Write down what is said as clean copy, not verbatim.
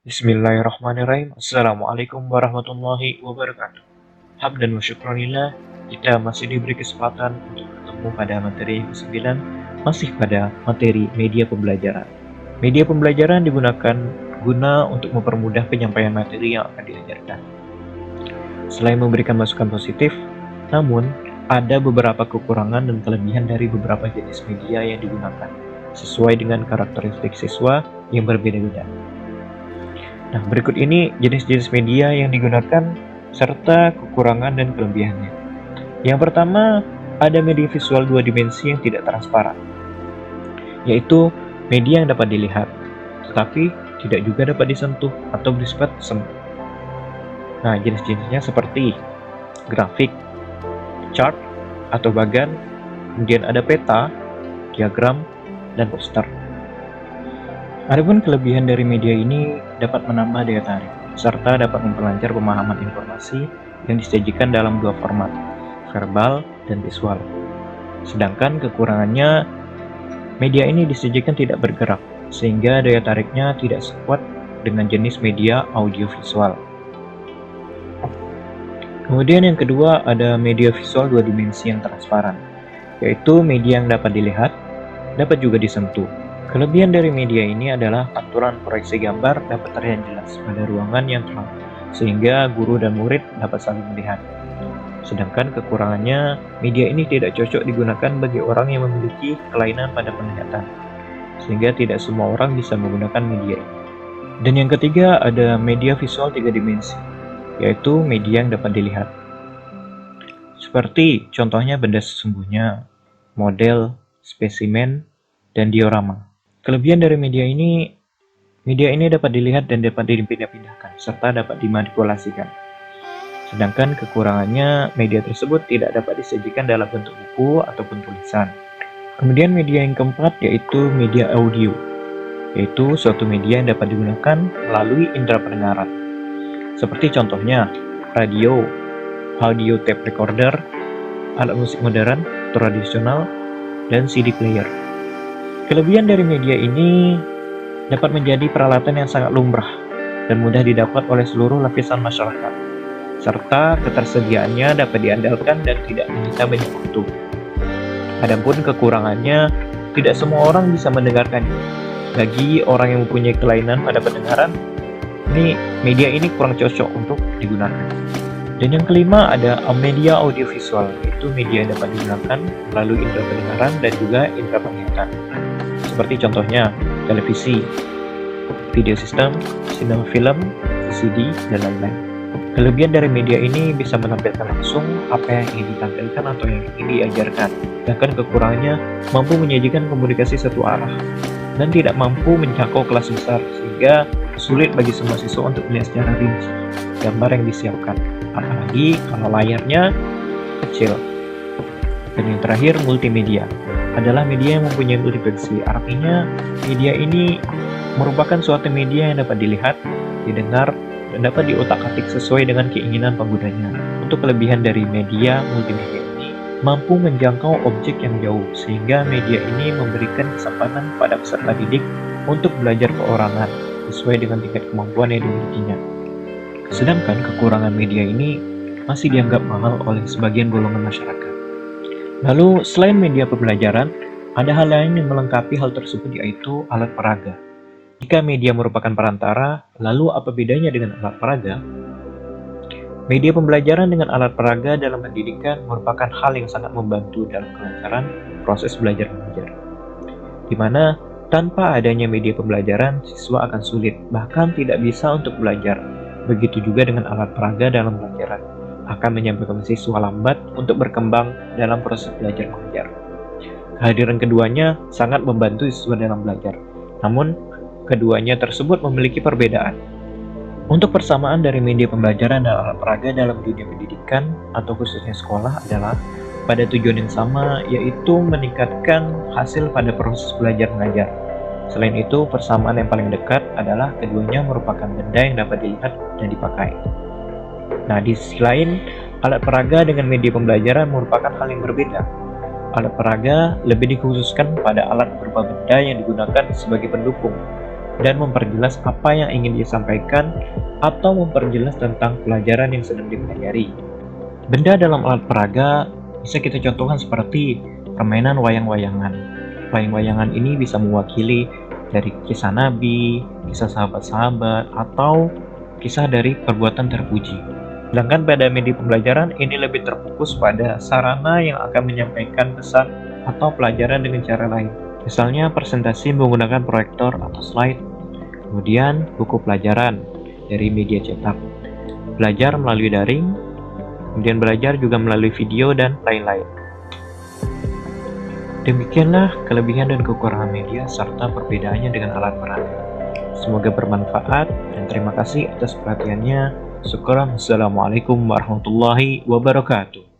Bismillahirrahmanirrahim. Assalamualaikum warahmatullahi wabarakatuh. Hamdan wa syukranillah, kita masih diberi kesempatan untuk bertemu pada materi yang ke-9, masih pada materi media pembelajaran. Media pembelajaran digunakan guna untuk mempermudah penyampaian materi yang akan diajarkan. Selain memberikan masukan positif, namun ada beberapa kekurangan dan kelebihan dari beberapa jenis media yang digunakan, sesuai dengan karakteristik siswa yang berbeda-beda. Nah, berikut ini jenis-jenis media yang digunakan serta kekurangan dan kelebihannya. Yang pertama, ada media visual dua dimensi yang tidak transparan, yaitu media yang dapat dilihat, tetapi tidak juga dapat disentuh atau bersifat semu. Nah, jenis-jenisnya seperti grafik, chart atau bagan, kemudian ada peta, diagram, dan poster. Adapun kelebihan dari media ini dapat menambah daya tarik, serta dapat memperlancar pemahaman informasi yang disajikan dalam dua format, verbal dan visual. Sedangkan kekurangannya, media ini disajikan tidak bergerak, sehingga daya tariknya tidak sekuat dengan jenis media audiovisual. Kemudian yang kedua ada media visual dua dimensi yang transparan, yaitu media yang dapat dilihat, dapat juga disentuh. Kelebihan dari media ini adalah aturan proyeksi gambar dapat terlihat jelas pada ruangan yang terang, sehingga guru dan murid dapat saling melihat. Sedangkan kekurangannya, media ini tidak cocok digunakan bagi orang yang memiliki kelainan pada penglihatan, sehingga tidak semua orang bisa menggunakan media ini. Dan yang ketiga ada media visual tiga dimensi, yaitu media yang dapat dilihat. Seperti contohnya benda sesungguhnya, model, spesimen, dan diorama. Kelebihan dari media ini dapat dilihat dan dapat dipindah-pindahkan, serta dapat dimanipulasikan. Sedangkan kekurangannya, media tersebut tidak dapat disajikan dalam bentuk buku ataupun tulisan. Kemudian media yang keempat yaitu media audio, yaitu suatu media yang dapat digunakan melalui indera pendengaran. Seperti contohnya, radio, audio tape recorder, alat musik modern, tradisional, dan CD player. Kelebihan dari media ini dapat menjadi peralatan yang sangat lumrah dan mudah didapat oleh seluruh lapisan masyarakat, serta ketersediaannya dapat diandalkan dan tidak menyita banyak waktu. Adapun kekurangannya, tidak semua orang bisa mendengarkannya. Bagi orang yang mempunyai kelainan pada pendengaran, media ini kurang cocok untuk digunakan. Dan yang kelima ada media audiovisual, yaitu media yang dapat digunakan melalui indera pendengaran dan juga indera penglihatan. Seperti contohnya televisi, video sistem, sinema film, VCD, dan lain-lain. Kelebihan dari media ini bisa menampilkan langsung apa yang ingin ditampilkan atau yang ingin diajarkan. Sedangkan kekurangannya mampu menyajikan komunikasi satu arah dan tidak mampu menjangkau kelas besar, sehingga sulit bagi semua siswa untuk melihat secara rinci gambar yang disiapkan, apalagi kalau layarnya kecil. Dan yang terakhir, multimedia adalah media yang mempunyai multifungsi. Artinya, media ini merupakan suatu media yang dapat dilihat, didengar, dan dapat diutak-atik sesuai dengan keinginan penggunanya. Untuk kelebihan dari media multimedia ini, mampu menjangkau objek yang jauh, sehingga media ini memberikan kesempatan pada peserta didik untuk belajar perorangan sesuai dengan tingkat kemampuan yang dimilikinya. Sedangkan kekurangan media ini masih dianggap mahal oleh sebagian golongan masyarakat. Lalu, selain media pembelajaran, ada hal lain yang melengkapi hal tersebut, yaitu alat peraga. Jika media merupakan perantara, lalu apa bedanya dengan alat peraga? Media pembelajaran dengan alat peraga dalam pendidikan merupakan hal yang sangat membantu dalam kelancaran proses belajar mengajar. Di mana tanpa adanya media pembelajaran, siswa akan sulit, bahkan tidak bisa untuk belajar. Begitu juga dengan alat peraga dalam pelajaran, akan menyebabkan siswa lambat untuk berkembang dalam proses belajar mengajar. Kehadiran keduanya sangat membantu siswa dalam belajar, namun keduanya tersebut memiliki perbedaan. Untuk persamaan dari media pembelajaran dan alat peraga dalam dunia pendidikan atau khususnya sekolah adalah pada tujuan yang sama, yaitu meningkatkan hasil pada proses belajar mengajar. Selain itu, persamaan yang paling dekat adalah keduanya merupakan benda yang dapat dilihat dan dipakai. Nah, di sisi lain, alat peraga dengan media pembelajaran merupakan hal yang berbeda. Alat peraga lebih dikhususkan pada alat berupa benda yang digunakan sebagai pendukung, dan memperjelas apa yang ingin disampaikan atau memperjelas tentang pelajaran yang sedang dipelajari. Benda dalam alat peraga bisa kita contohkan seperti permainan wayang-wayangan. Wayang-wayangan ini bisa mewakili dari kisah nabi, kisah sahabat-sahabat, atau kisah dari perbuatan terpuji. Sedangkan pada media pembelajaran ini lebih terfokus pada sarana yang akan menyampaikan pesan atau pelajaran dengan cara lain. Misalnya presentasi menggunakan proyektor atau slide, kemudian buku pelajaran dari media cetak, belajar melalui daring, kemudian belajar juga melalui video dan lain-lain. Demikianlah kelebihan dan kekurangan media serta perbedaannya dengan alat peraga. Semoga bermanfaat dan terima kasih atas perhatiannya. Syukran. Assalamualaikum warahmatullahi wabarakatuh.